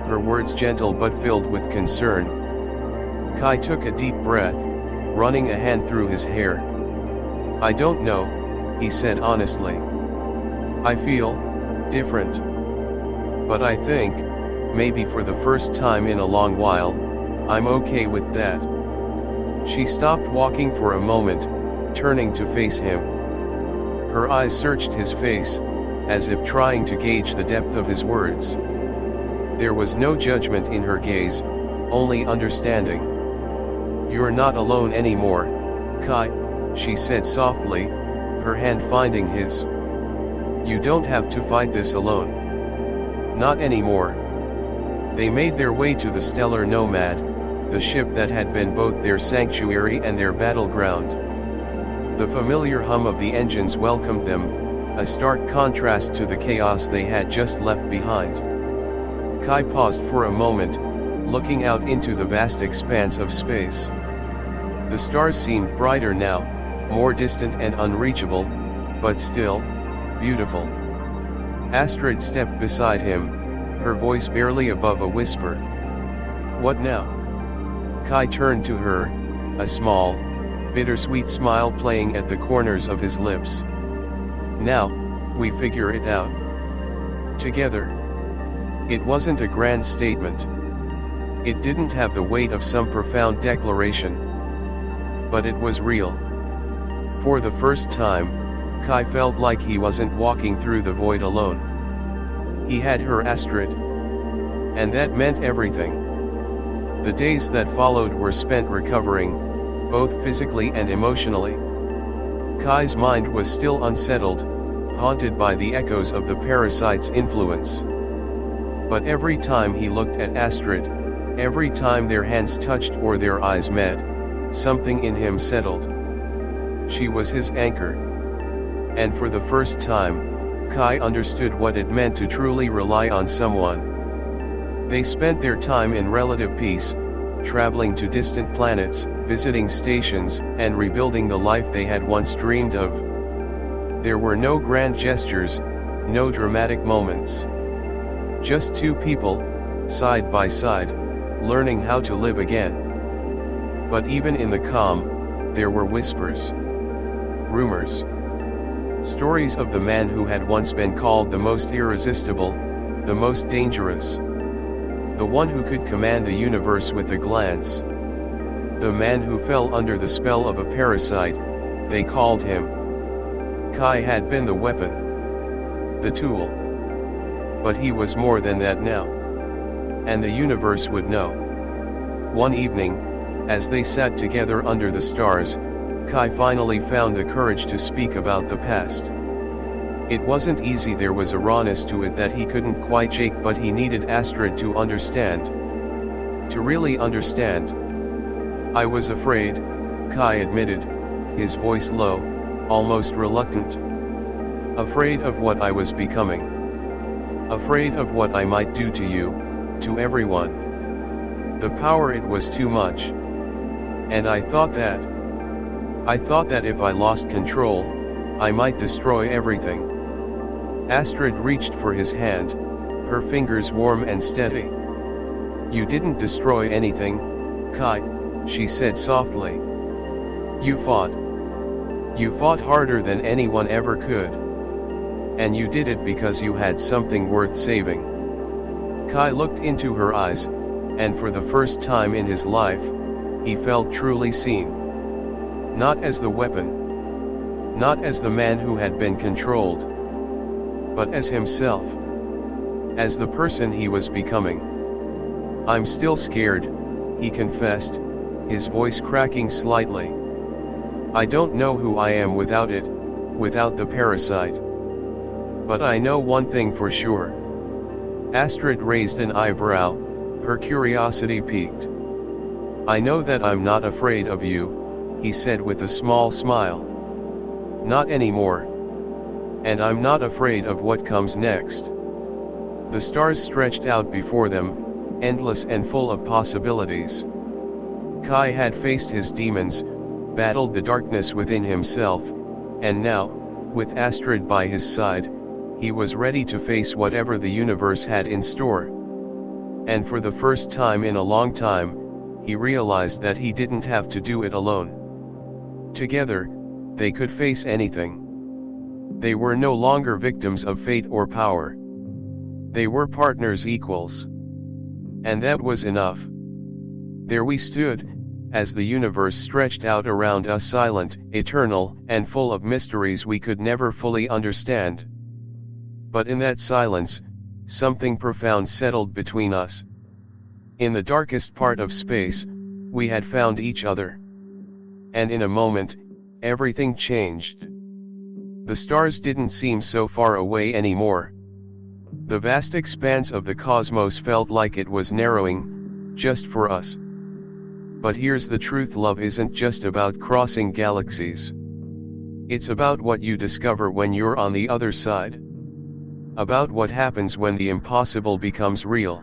her words gentle but filled with concern. Kai took a deep breath, running a hand through his hair. I don't know, he said honestly. I feel different. But I think, maybe for the first time in a long while, I'm okay with that. She stopped walking for a moment, turning to face him. Her eyes searched his face, as if trying to gauge the depth of his words. There was no judgment in her gaze, only understanding. "You're not alone anymore, Kai," she said softly, her hand finding his. "You don't have to fight this alone. Not anymore." They made their way to the Stellar Nomad, the ship that had been both their sanctuary and their battleground. The familiar hum of the engines welcomed them, a stark contrast to the chaos they had just left behind. Kai paused for a moment, looking out into the vast expanse of space. The stars seemed brighter now, more distant and unreachable, but still, beautiful. Astrid stepped beside him, her voice barely above a whisper. "What now?" Kai turned to her, a small, bittersweet smile playing at the corners of his lips. "Now, we figure it out. Together." It wasn't a grand statement. It didn't have the weight of some profound declaration. But it was real. For the first time, Kai felt like he wasn't walking through the void alone. He had her Astrid. And that meant everything. The days that followed were spent recovering, both physically and emotionally. Kai's mind was still unsettled, haunted by the echoes of the Parasite's influence. But every time he looked at Astrid, every time their hands touched or their eyes met, something in him settled. She was his anchor. And for the first time, Kai understood what it meant to truly rely on someone. They spent their time in relative peace, traveling to distant planets, visiting stations, and rebuilding the life they had once dreamed of. There were no grand gestures, no dramatic moments. Just two people, side by side, learning how to live again. But even in the calm, there were whispers. Rumors. Stories of the man who had once been called the most irresistible, the most dangerous. The one who could command the universe with a glance. The man who fell under the spell of a parasite, they called him. Kai had been the weapon. The tool. But he was more than that now. And the universe would know. One evening, as they sat together under the stars, Kai finally found the courage to speak about the past. It wasn't easy, there was a rawness to it that he couldn't quite shake, but he needed Astrid to understand. To really understand. "I was afraid," Kai admitted, his voice low, almost reluctant. "Afraid of what I was becoming. Afraid of what I might do to you, to everyone. The power, it was too much. And I thought that if I lost control, I might destroy everything." Astrid reached for his hand, her fingers warm and steady. "You didn't destroy anything, Kai," she said softly. You fought. You fought harder than anyone ever could. And you did it because you had something worth saving." Kai looked into her eyes, and for the first time in his life, he felt truly seen. Not as the weapon. Not as the man who had been controlled. But as himself. As the person he was becoming. "I'm still scared," he confessed, his voice cracking slightly. "I don't know who I am without it, without the parasite. But I know one thing for sure." Astrid raised an eyebrow, her curiosity piqued. "I know that I'm not afraid of you," he said with a small smile. "Not anymore. And I'm not afraid of what comes next." The stars stretched out before them, endless and full of possibilities. Kai had faced his demons, battled the darkness within himself, and now, with Astrid by his side, he was ready to face whatever the universe had in store. And for the first time in a long time, he realized that he didn't have to do it alone. Together, they could face anything. They were no longer victims of fate or power. They were partners, equals. And that was enough. There we stood, as the universe stretched out around us, silent, eternal, and full of mysteries we could never fully understand. But in that silence, something profound settled between us. In the darkest part of space, we had found each other. And in a moment, everything changed. The stars didn't seem so far away anymore. The vast expanse of the cosmos felt like it was narrowing, just for us. But here's the truth: love isn't just about crossing galaxies. It's about what you discover when you're on the other side. About what happens when the impossible becomes real.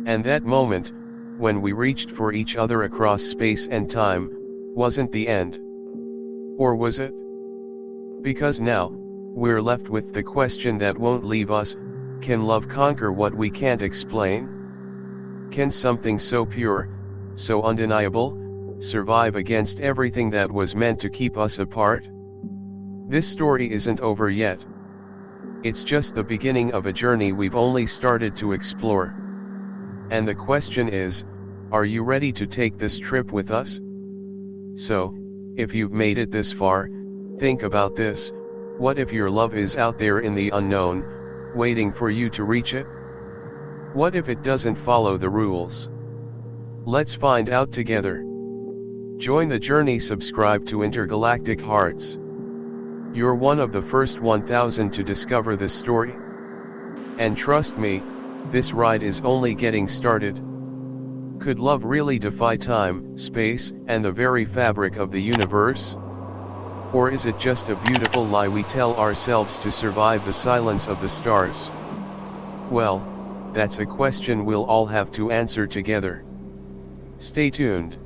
And that moment, when we reached for each other across space and time, wasn't the end. Or was it? Because now, we're left with the question that won't leave us: can love conquer what we can't explain? Can something so pure, so undeniable, survive against everything that was meant to keep us apart? This story isn't over yet. It's just the beginning of a journey we've only started to explore. And the question is, are you ready to take this trip with us? So, if you've made it this far, think about this: what if your love is out there in the unknown, waiting for you to reach it? What if it doesn't follow the rules? Let's find out together. Join the journey, subscribe to Intergalactic Hearts. You're one of the first 1,000 to discover this story. And trust me, this ride is only getting started. Could love really defy time, space, and the very fabric of the universe? Or is it just a beautiful lie we tell ourselves to survive the silence of the stars? Well, that's a question we'll all have to answer together. Stay tuned.